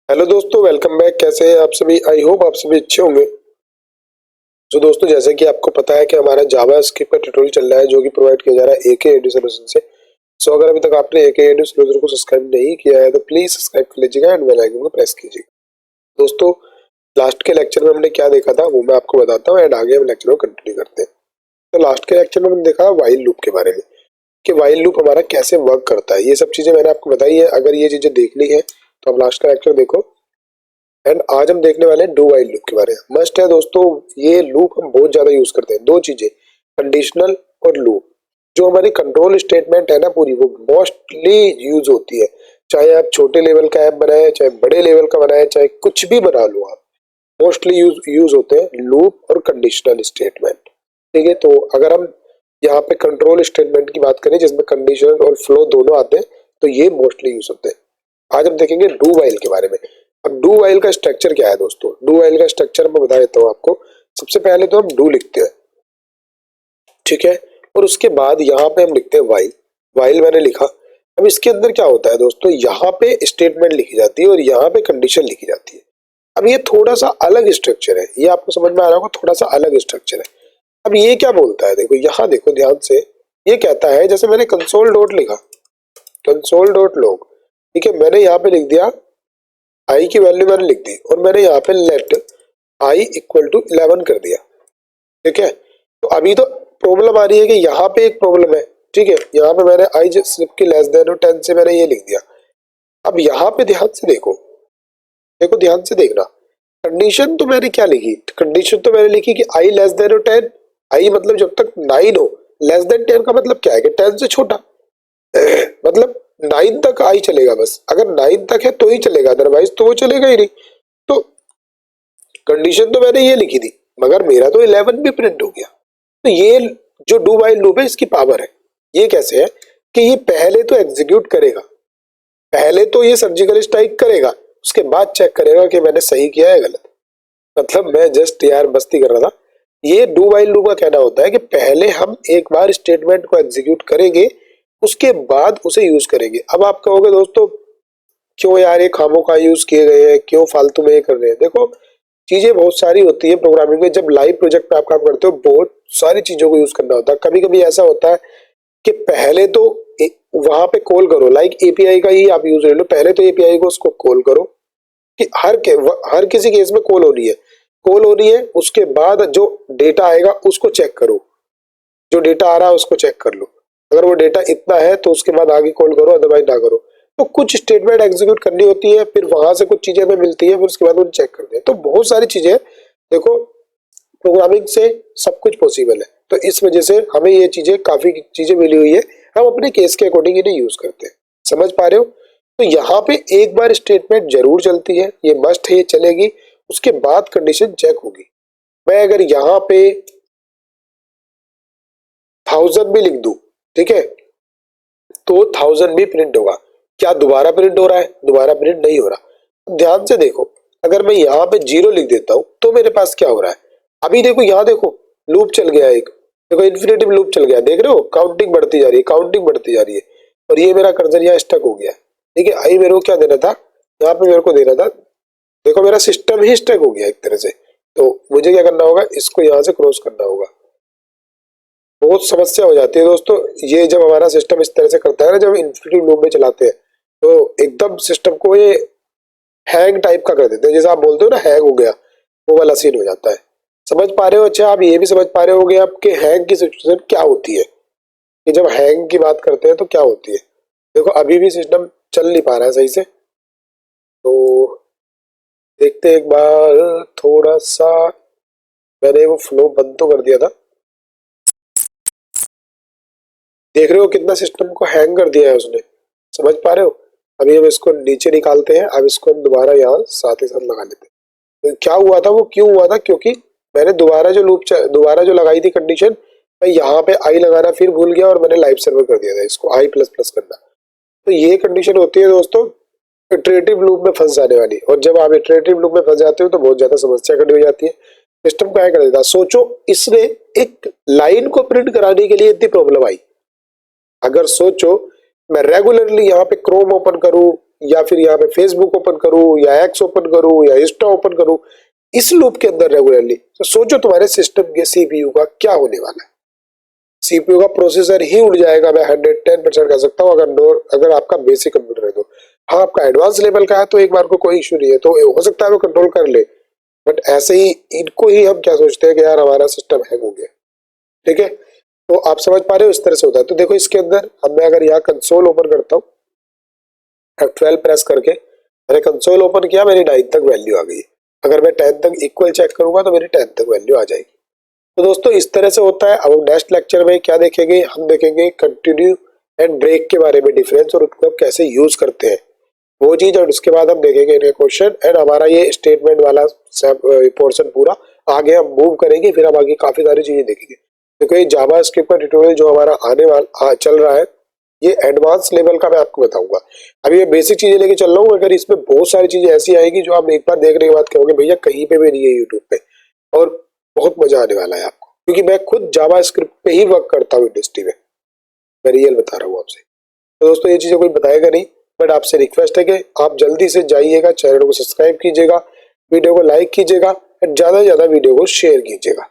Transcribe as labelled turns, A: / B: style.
A: Hello दोस्तों, welcome back. कैसे हैं आप सभी? आई होप आप सभी अच्छे होंगे। तो दोस्तों, जैसे कि आपको पता है कि हमारा जावा स्क्रिप्ट का ट्यूटोरियल चल रहा है जो कि प्रोवाइड किया जा रहा है एके एडू सॉल्यूशन से। सो अगर अभी तक आपने एके एडू सॉल्यूशन को सब्सक्राइब नहीं किया है तो प्लीज सब्सक्राइब कर लीजिएगा एंड बेल आइकन को प्रेस कीजिएगा। दोस्तों, लास्ट के लेक्चर में हमने क्या देखा था वो मैं आपको बताता हूँ एंड आगे हम लेक्चर को कंटिन्यू करते हैं। तो लास्ट के लेक्चर में हमने देखा व्हाइल लूप के बारे में कि व्हाइल लूप हमारा कैसे वर्क करता है। ये सब चीजें मैंने आपको बताई है। अगर ये चीजें देखनी है तो आप लास्ट का लेक्चर देखो। एंड आज हम देखने वाले हैं डू व्हाइल लूप के बारे में। मस्ट है दोस्तों, ये लूप हम बहुत ज्यादा यूज करते हैं। दो चीजें, कंडीशनल और लूप। जो हमारी कंट्रोल स्टेटमेंट है ना पूरी, वो मोस्टली यूज होती है। चाहे आप छोटे लेवल का ऐप बनाए, चाहे बड़े लेवल का बनाए, चाहे कुछ भी बना लो आप, मोस्टली यूज होते हैं लूप और कंडीशनल स्टेटमेंट। ठीक है, तो अगर हम यहाँ पे कंट्रोल स्टेटमेंट की बात करें जिसमें कंडीशनल और फ्लो दोनों आते हैं, तो ये मोस्टली यूज होते हैं। आज हम देखेंगे डू व्हाइल के बारे में। अब डू व्हाइल का स्ट्रक्चर क्या है दोस्तों? डू व्हाइल का स्ट्रक्चर मैं बता देता हूँ आपको। सबसे पहले तो हम डू लिखते हैं, ठीक है, और उसके बाद यहाँ पे हम लिखते हैं व्हाइल। व्हाइल मैंने लिखा। अब इसके अंदर क्या होता है दोस्तों, यहाँ पे स्टेटमेंट लिखी जाती है और यहाँ पे कंडीशन लिखी जाती है। अब ये थोड़ा सा अलग स्ट्रक्चर है, ये आपको समझ में आ रहा होगा, थोड़ा सा अलग स्ट्रक्चर है। अब ये क्या बोलता है, देखो यहाँ देखो ध्यान से। ये कहता है, जैसे मैंने कंसोल डॉट लिखा, कंसोल डॉट लॉग, ठीक है, मैंने यहाँ पे लिख दिया आई की वैल्यू मैंने लिख दी और मैंने यहाँ पे लेट आई इक्वल टू 11 कर दिया। ठीक है, तो अभी तो प्रॉब्लम आ रही है कि यहाँ पे एक प्रॉब्लम है। ठीक है, यहाँ पे मैंने आई जबकि लेस देन 10 से मैंने ये लिख दिया। अब यहाँ पे ध्यान से देखो, देखो ध्यान से देखना। कंडीशन तो मैंने क्या लिखी? कंडीशन तो मैंने लिखी कि आई लेस देन 10। आई मतलब जब तक 9 हो। लेस देन 10 का मतलब क्या है कि 10 से छोटा। मतलब 9 तक आई चलेगा बस। अगर 9 तक है तो ही चलेगा, अदरवाइज तो वो चलेगा ही नहीं। तो कंडीशन तो मैंने ये लिखी थी, मगर मेरा तो 11 भी प्रिंट हो गया। तो ये जो डू व्हाइल लूप है इसकी पावर है। ये कैसे है कि ये पहले तो एग्जीक्यूट करेगा, पहले तो ये सर्जिकल स्ट्राइक करेगा, उसके बाद चेक करेगा कि मैंने सही किया है गलत। मतलब मैं जस्ट यार मस्ती कर रहा था। ये डू व्हाइल लूप का कहना होता है कि पहले हम एक बार स्टेटमेंट को एग्जीक्यूट करेंगे, उसके बाद उसे यूज करेंगे। अब आप कहोगे दोस्तों क्यों यार ये खामों का यूज किए गए हैं, क्यों फालतू में ये कर रहे हैं? देखो, चीजें बहुत सारी होती है प्रोग्रामिंग में। जब लाइव प्रोजेक्ट पे आप काम करते हो बहुत सारी चीजों को यूज करना होता है। कभी कभी ऐसा होता है कि पहले तो वहां पे कॉल करो, लाइक एपीआई का ही आप यूज ले लो। पहले तो एपीआई को उसको कॉल करो कि हर किसी केस में कॉल हो रही है, कॉल हो रही है। उसके बाद जो डेटा आएगा उसको चेक करो, जो डेटा आ रहा है उसको चेक कर लो। अगर वो डेटा इतना है तो उसके बाद आगे कॉल करो, अदरवाइज ना करो। तो कुछ स्टेटमेंट एग्जीक्यूट करनी होती है, फिर वहां से कुछ चीजें हमें मिलती है, फिर उसके बाद उन्हें चेक करते हैं। तो बहुत सारी चीजें, देखो, प्रोग्रामिंग से सब कुछ पॉसिबल है। तो इस वजह से हमें ये चीजें, काफी चीजें मिली हुई है। हम अपने केस के अकॉर्डिंग इन्हें यूज करते हैं। समझ पा रहे हो? तो यहाँ पे एक बार स्टेटमेंट जरूर चलती है, ये मस्ट है, ये चलेगी। उसके बाद कंडीशन चेक होगी। मैं अगर यहाँ पे 1000 भी लिख दूं, ठीक है, तो 1000 भी प्रिंट होगा। क्या दोबारा प्रिंट हो रहा है? दोबारा प्रिंट नहीं हो रहा। ध्यान से देखो, अगर मैं यहाँ पे 0 लिख देता हूं तो मेरे पास क्या हो रहा है? अभी देखो, यहाँ देखो, लूप चल गया एक। देखो, इन्फिनिटिव लूप चल गया, देख रहे हो? काउंटिंग बढ़ती जा रही है, काउंटिंग बढ़ती जा रही है। और ये मेरा कर्सर यहाँ स्टक हो गया। ठीक है, आई मेरे को क्या देना था? यहाँ पे मेरे को देना था, देखो मेरा सिस्टम ही स्टक हो गया एक तरह से। तो मुझे क्या करना होगा? इसको यहाँ से क्रॉस करना होगा। बहुत समस्या हो जाती है दोस्तों ये जब हमारा सिस्टम इस तरह से करता है ना, जब इन्फिनिटी लूप में चलाते हैं तो एकदम सिस्टम को ये हैंग टाइप का कर देते हैं। जैसे आप बोलते हो ना हैंग हो गया, वो वाला सीन हो जाता है। समझ पा रहे हो? अच्छा, आप ये भी समझ पा रहे होगे आपके हैंग की सिचुएशन क्या होती है, कि जब हैंग की बात करते हैं तो क्या होती है। देखो, अभी भी सिस्टम चल नहीं पा रहा है सही से, तो देखते हैं एक बार। थोड़ा सा मैंने वो फ्लो बंद तो कर दिया था। देख रहे हो कितना सिस्टम को हैंग कर दिया है उसने? समझ पा रहे हो? अभी हम इसको नीचे निकालते हैं। अब इसको हम दोबारा यहाँ साथ ही साथ लगा लेते हैं। तो क्या हुआ था, वो क्यों हुआ था? क्योंकि मैंने दोबारा जो लगाई थी कंडीशन, मैं यहाँ पे आई लगाना फिर भूल गया और मैंने लाइव सर्वर कर दिया था इसको आई प्लस प्लस करना। तो ये कंडीशन होती है दोस्तों इटरेटिव लूप में फंस जाने वाली। और जब आप इटरेटिव लूप में फंस जाते हो तो बहुत ज्यादा समस्या खड़ी हो जाती है। सिस्टम क्या कर देता? सोचो, इसने एक लाइन को प्रिंट कराने के लिए इतनी प्रॉब्लम आई। अगर सोचो मैं रेगुलरली यहाँ पे क्रोम ओपन करूं, या फिर यहाँ पे फेसबुक ओपन करूँ या एक्स ओपन करूँ या इंस्टा ओपन करूँ, इस लूप के अंदर रेगुलरली, तो सोचो तुम्हारे सिस्टम के सीपीयू का क्या होने वाला है। सीपीयू का प्रोसेसर ही उड़ जाएगा, मैं 110% कह सकता हूँ, अगर आपका बेसिक कंप्यूटर है तो। हाँ, आपका एडवांस लेवल का है तो एक बार को कोई इशू नहीं है, तो हो सकता है वो कंट्रोल कर ले, बट ऐसे ही इनको ही हम क्या सोचते हैं कि यार हमारा सिस्टम हैक हो गया। ठीक है, तो आप समझ पा रहे हो इस तरह से होता है। तो देखो इसके अंदर अब मैं अगर यहाँ कंसोल ओपन करता हूँ, F12 प्रेस करके मैंने कंसोल ओपन किया, मेरी 9 तक वैल्यू आ गई। अगर मैं 10 तक इक्वल चेक करूंगा तो मेरी 10 तक वैल्यू आ जाएगी। तो दोस्तों इस तरह से होता है। अब हम नेक्स्ट लेक्चर में क्या देखेंगे, हम देखेंगे कंटिन्यू एंड ब्रेक के बारे में, डिफरेंस और उनको कैसे यूज करते हैं वो चीज, और उसके बाद हम देखेंगे इनके क्वेश्चन एंड हमारा ये स्टेटमेंट वाला पोर्शन पूरा आगे हम मूव करेंगे। फिर हम आगे काफी सारी चीजें देखेंगे। देखो ये जावा स्क्रिप्ट का ट्यूटोरियल जो हमारा आने वाला चल रहा है, ये एडवांस लेवल का मैं आपको बताऊंगा। अभी ये बेसिक चीजें लेके चल रहा हूँ, अगर इसमें बहुत सारी चीजें ऐसी आएगी जो आप एक बार देखने के बाद कहोगे भैया कहीं पे भी नहीं है यूट्यूब पे, और बहुत मजा आने वाला है आपको, क्योंकि मैं खुद जावा स्क्रिप्ट पे ही वर्क करता हूँ इंडस्ट्री में, मैं रियल बता रहा हूँ आपसे। तो दोस्तों ये चीजें कोई बताएगा नहीं, बट आपसे रिक्वेस्ट है कि आप जल्दी से जाइएगा, चैनल को सब्सक्राइब कीजिएगा, वीडियो को लाइक कीजिएगा, ज्यादा से ज्यादा वीडियो को शेयर कीजिएगा।